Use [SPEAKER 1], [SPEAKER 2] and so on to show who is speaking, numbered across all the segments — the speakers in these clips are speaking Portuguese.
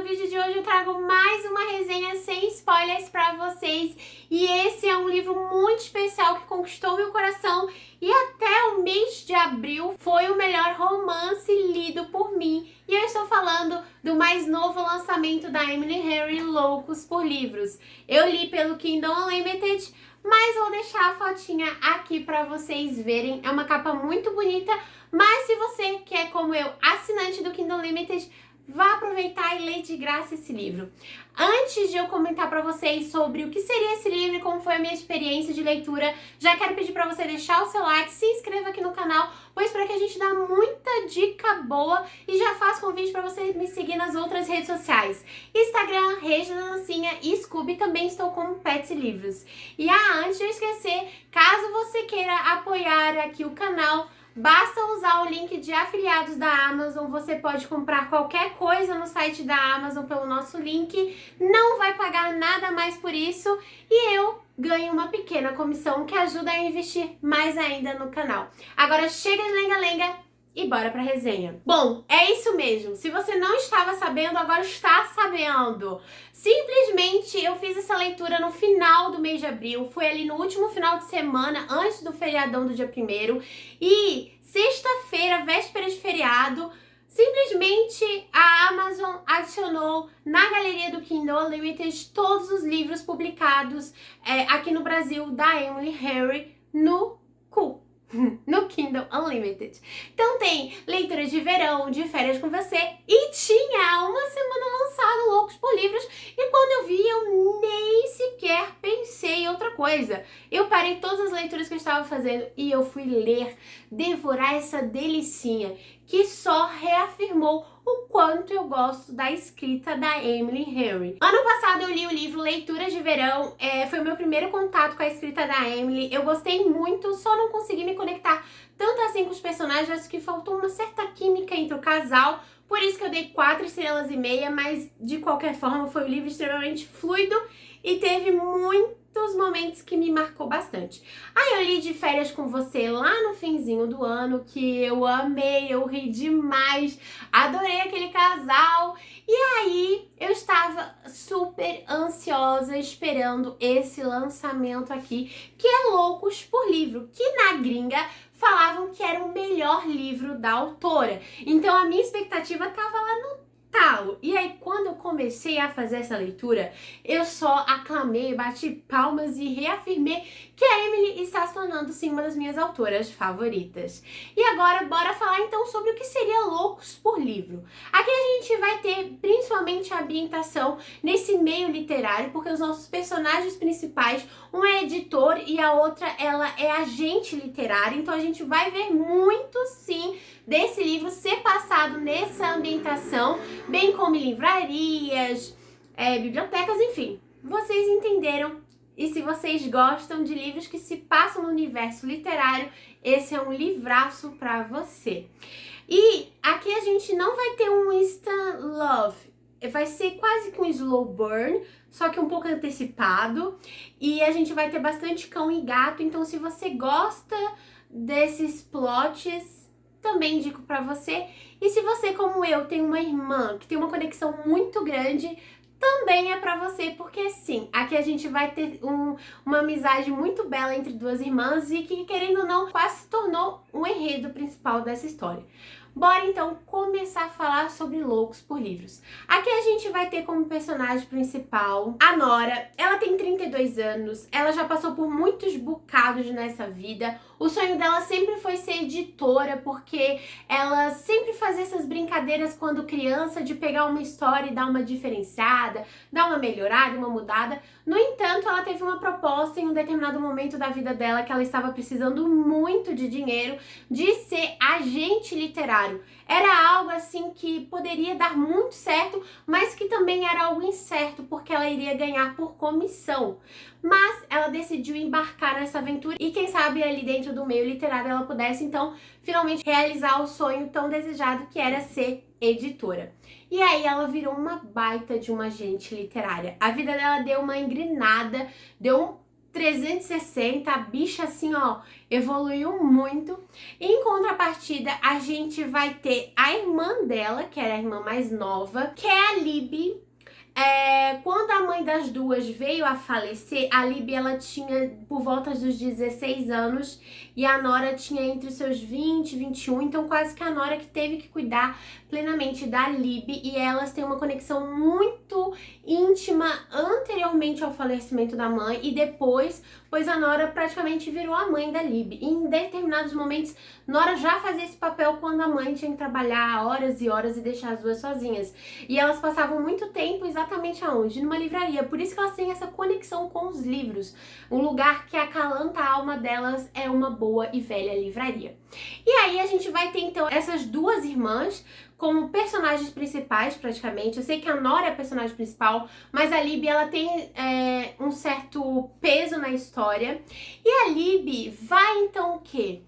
[SPEAKER 1] no vídeo de hoje eu trago mais uma resenha sem spoilers pra vocês. E esse é um livro muito especial que conquistou meu coração e até o mês de abril foi o melhor romance lido por mim. E eu estou falando do mais novo lançamento da Emily Henry, Loucos por Livros. Eu li pelo Kindle Unlimited, mas vou deixar a fotinha aqui pra vocês verem. É uma capa muito bonita, mas se você que é como eu, assinante do Kindle Unlimited, vá aproveitar e ler de graça esse livro. Antes de eu comentar para vocês sobre o que seria esse livro e como foi a minha experiência de leitura, já quero pedir para você deixar o seu like, se inscreva aqui no canal, pois para que a gente dá muita dica boa e já faço convite para você me seguir nas outras redes sociais. Instagram, Regina Lancinha e Scooby, também estou com Pets e Livros. E antes de eu esquecer, caso você queira apoiar aqui o canal, basta usar o link de afiliados da Amazon, você pode comprar qualquer coisa no site da Amazon pelo nosso link, não vai pagar nada mais por isso e eu ganho uma pequena comissão que ajuda a investir mais ainda no canal. Agora chega de lenga-lenga e bora pra resenha. Bom, é isso mesmo, se você não estava sabendo, agora está sabendo. Simplesmente eu fiz essa leitura no final do mês de abril, foi ali no último final de semana, antes do feriadão do dia 1º, e sexta-feira, véspera de feriado, simplesmente a Amazon adicionou na galeria do Kindle Unlimited todos os livros publicados aqui no Brasil da Emily Henry no Kindle Unlimited. Então tem leitura de verão, de férias com você e tinha há uma semana lançado Loucos por Livros e quando eu vi eu nem sequer pensei em outra coisa. Eu parei todas as leituras que eu estava fazendo e eu fui ler, devorar essa delicinha que só reafirmou o quanto eu gosto da escrita da Emily Henry. Ano passado eu li o livro Leituras de Verão, foi o meu primeiro contato com a escrita da Emily. Eu gostei muito, só não consegui me conectar tanto assim com os personagens, acho que faltou uma certa química entre o casal, por isso que eu dei 4,5 estrelas, mas de qualquer forma foi um livro extremamente fluido e teve muitos momentos que me marcou bastante. Aí eu li De Férias com Você lá no finzinho do ano, que eu amei, eu ri demais, adorei aquele casal. E aí eu estava super ansiosa esperando esse lançamento aqui, que é Loucos por Livro, que na gringa falavam que era o melhor livro da autora. Então a minha expectativa estava lá no talo. E aí quando eu comecei a fazer essa leitura, eu só aclamei, bati palmas e reafirmei que a Emily está se tornando sim uma das minhas autoras favoritas. E agora bora falar então sobre o que seria Loucos por Livro. Aqui a gente vai ter principalmente a ambientação nesse meio literário, porque os nossos personagens principais, um é editor e a outra ela é agente literário, então a gente vai ver muito sim desse livro ser passado nessa ambientação, bem como em livrarias, bibliotecas, enfim. Vocês entenderam? E se vocês gostam de livros que se passam no universo literário, esse é um livraço para você. E aqui a gente não vai ter um instant love, vai ser quase que um slow burn, só que um pouco antecipado. E a gente vai ter bastante cão e gato, então se você gosta desses plots, também indico pra você. E se você, como eu, tem uma irmã que tem uma conexão muito grande, também é pra você, porque sim, aqui a gente vai ter uma amizade muito bela entre duas irmãs e que, querendo ou não, quase se tornou um enredo principal dessa história. Bora então começar a falar sobre Loucos por Livros. Aqui a gente vai ter como personagem principal a Nora. Ela tem 32 anos, ela já passou por muitos bocados nessa vida. O sonho dela sempre foi ser editora, porque ela sempre fazia essas brincadeiras quando criança de pegar uma história e dar uma diferenciada, dar uma melhorada, uma mudada. No entanto, ela teve uma proposta em um determinado momento da vida dela que ela estava precisando muito de dinheiro, de ser agente literário. Era algo assim que poderia dar muito certo, mas que também era algo incerto, porque ela iria ganhar por comissão. Mas ela decidiu embarcar nessa aventura e quem sabe ali dentro do meio literário ela pudesse então finalmente realizar o sonho tão desejado que era ser editora. E aí ela virou uma baita de uma agente literária. A vida dela deu uma engrenada, deu 360, a bicha assim, ó, evoluiu muito. Em contrapartida, a gente vai ter a irmã dela, que era a irmã mais nova, que é a Libby. Quando a mãe das duas veio a falecer, a Libby ela tinha por volta dos 16 anos e a Nora tinha entre os seus 20 e 21, então quase que a Nora que teve que cuidar plenamente da Libby, e elas têm uma conexão muito íntima anteriormente ao falecimento da mãe e depois, pois a Nora praticamente virou a mãe da Libby. Em determinados momentos, Nora já fazia esse papel quando a mãe tinha que trabalhar horas e horas e deixar as duas sozinhas. E elas passavam muito tempo exatamente aonde? Numa livraria. Por isso que elas têm essa conexão com os livros. Um lugar que acalanta a alma delas é uma boa e velha livraria. E aí a gente vai ter então essas duas irmãs como personagens principais praticamente. Eu sei que a Nora é a personagem principal, mas a Libby ela tem um certo peso na história. E a Libby vai então o quê?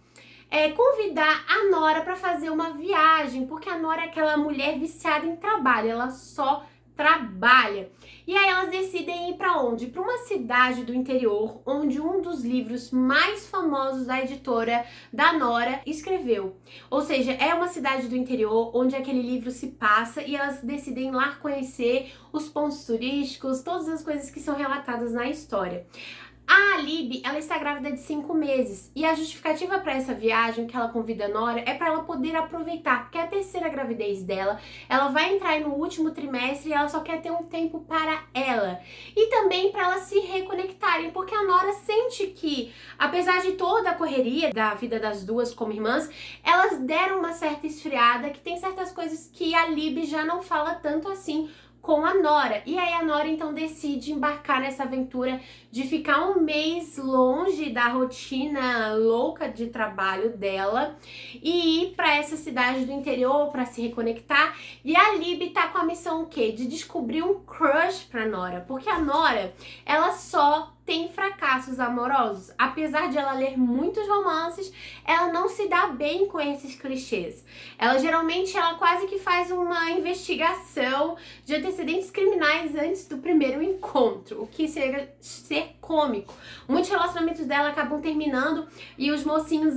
[SPEAKER 1] Convidar a Nora para fazer uma viagem, porque a Nora é aquela mulher viciada em trabalho, ela só trabalha. E aí elas decidem ir para onde? Para uma cidade do interior, onde um dos livros mais famosos da editora da Nora escreveu. Ou seja, é uma cidade do interior onde aquele livro se passa e elas decidem ir lá conhecer os pontos turísticos, todas as coisas que são relatadas na história. A Libby, ela está grávida de 5 meses e a justificativa para essa viagem que ela convida a Nora é para ela poder aproveitar, porque é a terceira gravidez dela, ela vai entrar no último trimestre e ela só quer ter um tempo para ela. E também para elas se reconectarem, porque a Nora sente que, apesar de toda a correria da vida das duas como irmãs, elas deram uma certa esfriada, que tem certas coisas que a Libby já não fala tanto assim com a Nora. E aí a Nora então decide embarcar nessa aventura de ficar um mês longe da rotina louca de trabalho dela e ir para essa cidade do interior para se reconectar. E a Libby tá com a missão o quê? De descobrir um crush pra Nora, porque a Nora, ela só tem fracassos amorosos. Apesar de ela ler muitos romances, ela não se dá bem com esses clichês. Ela quase que faz uma investigação de antecedentes criminais antes do primeiro encontro, o que chega a ser cômico. Muitos relacionamentos dela acabam terminando e os mocinhos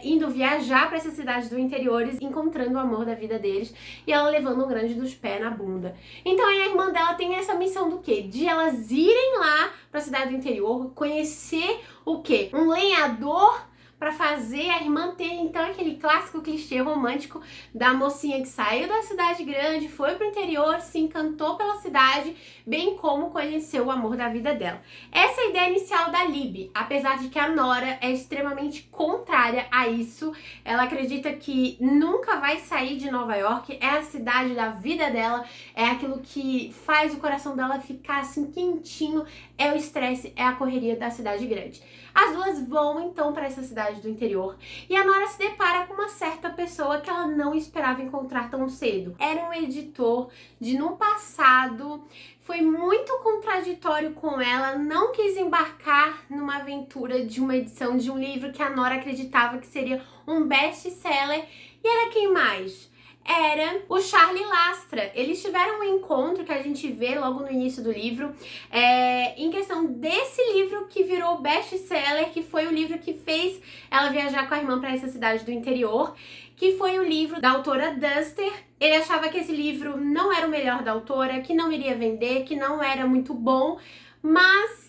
[SPEAKER 1] indo viajar para essa cidade do interior, encontrando o amor da vida deles, e ela levando um grande dos pés na bunda. Então aí a irmã dela tem essa missão do quê? De elas irem lá para a cidade do interior, conhecer o quê? Um lenhador, para fazer a irmã ter então aquele clássico clichê romântico da mocinha que saiu da cidade grande, foi pro interior, se encantou pela cidade, bem como conheceu o amor da vida dela. Essa é a ideia inicial da Libby, apesar de que a Nora é extremamente contrária a isso. Ela acredita que nunca vai sair de Nova York, é a cidade da vida dela, é aquilo que faz o coração dela ficar assim quentinho, é o estresse, é a correria da cidade grande. As duas vão então para essa cidade do interior e a Nora se depara com uma certa pessoa que ela não esperava encontrar tão cedo. Era um editor de no passado, foi muito contraditório com ela, não quis embarcar numa aventura de uma edição de um livro que a Nora acreditava que seria um best-seller. E era quem mais? Era o Charlie Lastra. Eles tiveram um encontro que a gente vê logo no início do livro, em questão desse livro que virou best-seller, que foi o livro que fez ela viajar com a irmã para essa cidade do interior, que foi o livro da autora Duster. Ele achava que esse livro não era o melhor da autora, que não iria vender, que não era muito bom, mas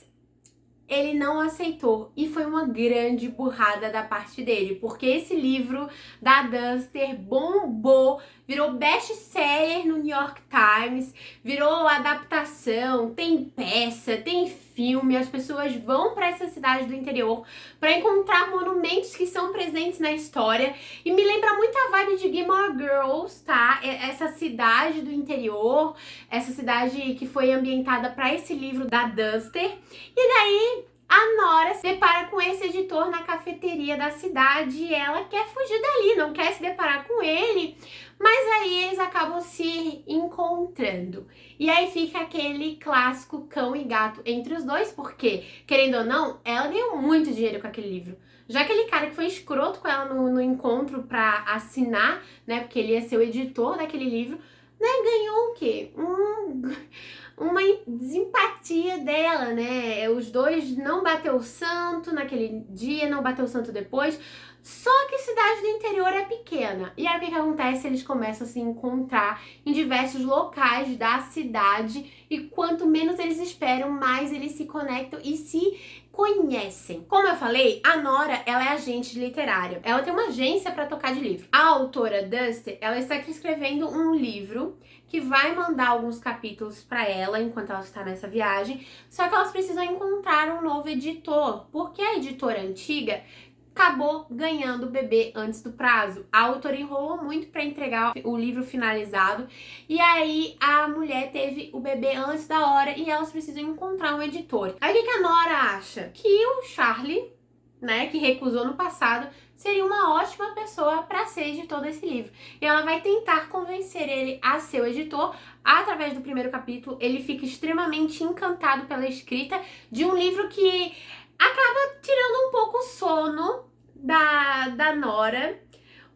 [SPEAKER 1] ele não aceitou e foi uma grande burrada da parte dele, porque esse livro da Duster bombou, virou best-seller no New York Times, virou adaptação, tem peça, tem filme, as pessoas vão para essa cidade do interior para encontrar monumentos que são presentes na história e me lembra muito a vibe de Gilmore Girls, tá? Essa cidade do interior, essa cidade que foi ambientada para esse livro da Duster. E daí a Nora se depara com esse editor na cafeteria da cidade e ela quer fugir dali, não quer se deparar com ele, mas aí eles acabam se encontrando. E aí fica aquele clássico cão e gato entre os dois, porque, querendo ou não, ela ganhou muito dinheiro com aquele livro. Já aquele cara que foi escroto com ela no encontro pra assinar, né, porque ele ia ser o editor daquele livro, né, ganhou o quê? uma desempatia dela, né? Os dois não bateu o santo naquele dia, não bateu o santo depois. Só que a cidade do interior é pequena. E aí o que acontece? Eles começam a se encontrar em diversos locais da cidade. E quanto menos eles esperam, mais eles se conectam e se conhecem. Como eu falei, a Nora, ela é agente literária. Ela tem uma agência para tocar de livro. A autora Dusty, ela está escrevendo um livro que vai mandar alguns capítulos para ela enquanto ela está nessa viagem. Só que elas precisam encontrar um novo editor, porque a editora antiga acabou ganhando o bebê antes do prazo. A autora enrolou muito para entregar o livro finalizado e aí a mulher teve o bebê antes da hora e elas precisam encontrar um editor. Aí o que a Nora acha? Que o Charlie, né, que recusou no passado, seria uma ótima pessoa para ser editor desse livro. E ela vai tentar convencer ele a ser o editor. Através do primeiro capítulo, ele fica extremamente encantado pela escrita de um livro que acaba tirando um pouco o sono da Nora,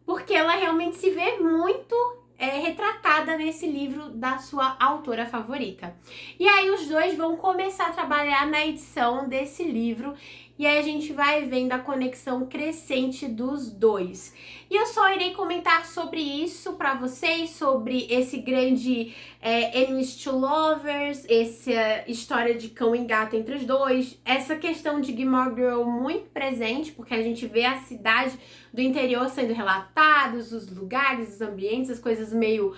[SPEAKER 1] porque ela realmente se vê muito retratada nesse livro da sua autora favorita. E aí os dois vão começar a trabalhar na edição desse livro e aí a gente vai vendo a conexão crescente dos dois. E eu só irei comentar sobre isso pra vocês, sobre esse grande Enemies to Lovers, essa história de cão e gato entre os dois, essa questão de Gilmore Girl muito presente, porque a gente vê a cidade do interior sendo relatados, os lugares, os ambientes, as coisas meio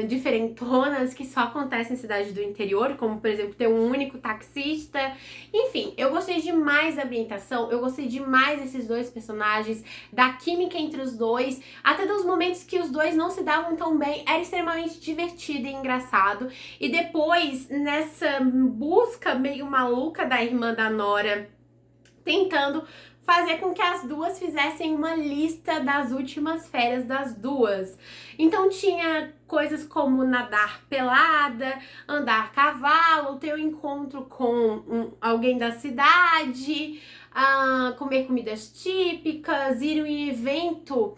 [SPEAKER 1] diferentonas que só acontecem em cidades do interior, como por exemplo ter um único taxista. Enfim, eu gostei demais da ambientação, eu gostei demais desses dois personagens, da química entre os dois, até dos momentos que os dois não se davam tão bem, era extremamente divertido e engraçado. E depois, nessa busca meio maluca da irmã da Nora, tentando fazer com que as duas fizessem uma lista das últimas férias das duas. Então tinha coisas como nadar pelada, andar a cavalo, ter um encontro com alguém da cidade, comer comidas típicas, ir em um evento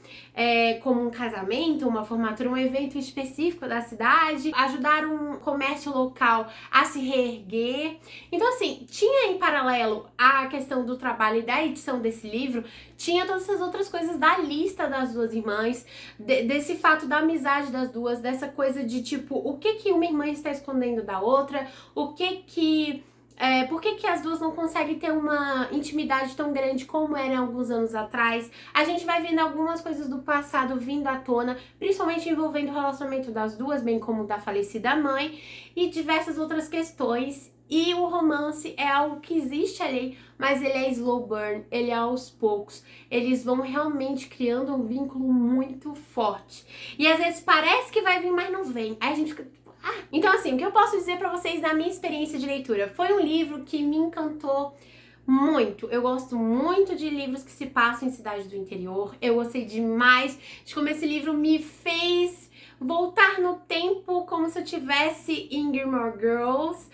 [SPEAKER 1] como um casamento, uma formatura, um evento específico da cidade, ajudar um comércio local a se reerguer. Então assim, tinha em paralelo a questão do trabalho e da edição desse livro, tinha todas essas outras coisas da lista das duas irmãs, desse fato da amizade das duas, dessa coisa de tipo, o que uma irmã está escondendo da outra, por que as duas não conseguem ter uma intimidade tão grande como era alguns anos atrás. A gente vai vendo algumas coisas do passado vindo à tona, principalmente envolvendo o relacionamento das duas, bem como da falecida mãe, e diversas outras questões. E o romance é algo que existe ali, mas ele é slow burn, ele é aos poucos. Eles vão realmente criando um vínculo muito forte. E às vezes parece que vai vir, mas não vem. Aí a gente fica... Então assim, o que eu posso dizer pra vocês da minha experiência de leitura? Foi um livro que me encantou muito. Eu gosto muito de livros que se passam em cidades do interior. Eu gostei demais de como esse livro me fez voltar no tempo como se eu tivesse em Gilmore Girls.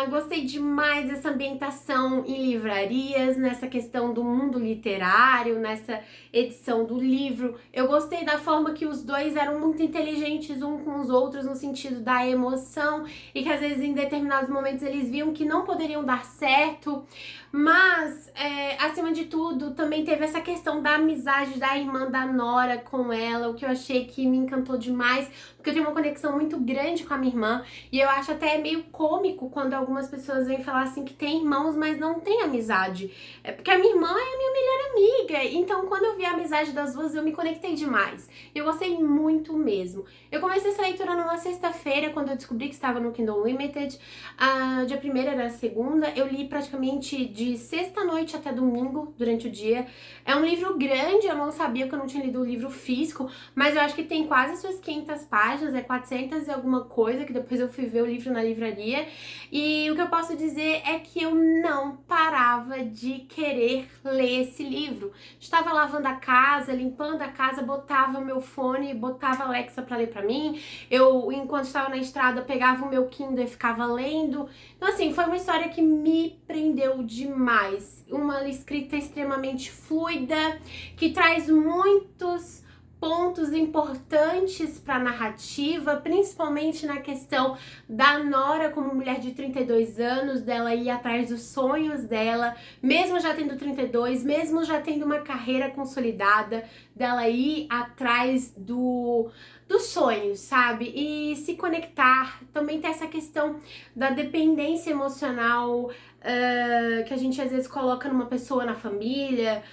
[SPEAKER 1] Gostei demais dessa ambientação em livrarias, nessa questão do mundo literário, nessa edição do livro. Eu gostei da forma que os dois eram muito inteligentes um com os outros no sentido da emoção e que às vezes em determinados momentos eles viam que não poderiam dar certo, mas acima de tudo também teve essa questão da amizade da irmã da Nora com ela, o que eu achei que me encantou demais, porque eu tenho uma conexão muito grande com a minha irmã e eu acho até meio cômico quando algumas pessoas vêm falar assim que tem irmãos, mas não tem amizade. Porque a minha irmã é a minha melhor amiga, então quando eu vi a amizade das duas eu me conectei demais. Eu gostei muito mesmo. Eu comecei essa leitura numa sexta-feira, quando eu descobri que estava no Kindle Unlimited. Dia 1º era segunda, eu li praticamente de sexta-noite até domingo, durante o dia. É um livro grande, eu não sabia que eu não tinha lido o livro físico, mas eu acho que tem quase suas 500 páginas, 400 e alguma coisa, que depois eu fui ver o livro na livraria. E o que eu posso dizer é que eu não parava de querer ler esse livro. Estava lavando a casa, limpando a casa, botava o meu fone, botava a Alexa para ler para mim. Eu, enquanto estava na estrada, pegava o meu Kindle e ficava lendo. Então assim, foi uma história que me prendeu demais. Uma escrita extremamente fluida, que traz muitos pontos importantes para a narrativa, principalmente na questão da Nora como mulher de 32 anos, dela ir atrás dos sonhos dela, mesmo já tendo 32, mesmo já tendo uma carreira consolidada, dela ir atrás dos sonhos, sabe? E se conectar. Também tem essa questão da dependência emocional que a gente às vezes coloca numa pessoa na família.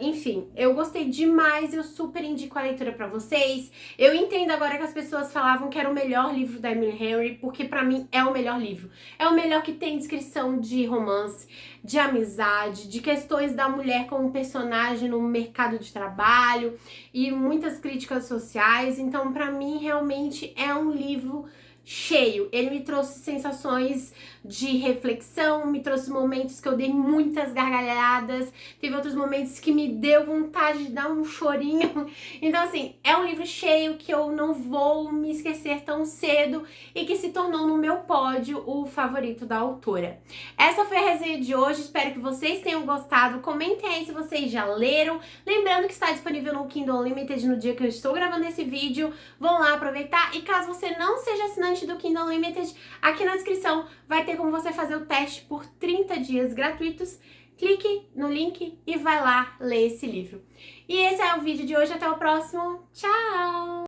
[SPEAKER 1] Enfim, eu gostei demais, eu super indico a leitura pra vocês. Eu entendo agora que as pessoas falavam que era o melhor livro da Emily Henry, porque pra mim é o melhor livro. É o melhor que tem descrição de romance, de amizade, de questões da mulher como personagem no mercado de trabalho e muitas críticas sociais. Então, pra mim, realmente é um livro cheio. Ele me trouxe sensações de reflexão, me trouxe momentos que eu dei muitas gargalhadas, teve outros momentos que me deu vontade de dar um chorinho. Então, assim, é um livro cheio que eu não vou me esquecer tão cedo e que se tornou no meu pódio o favorito da autora. Essa foi a resenha de hoje, espero que vocês tenham gostado. Comentem aí se vocês já leram. Lembrando que está disponível no Kindle Unlimited no dia que eu estou gravando esse vídeo. Vão lá aproveitar. E caso você não seja assinante do Kindle Unlimited, aqui na descrição vai ter como você fazer o teste por 30 dias gratuitos. Clique no link e vai lá ler esse livro. E esse é o vídeo de hoje, até o próximo. Tchau!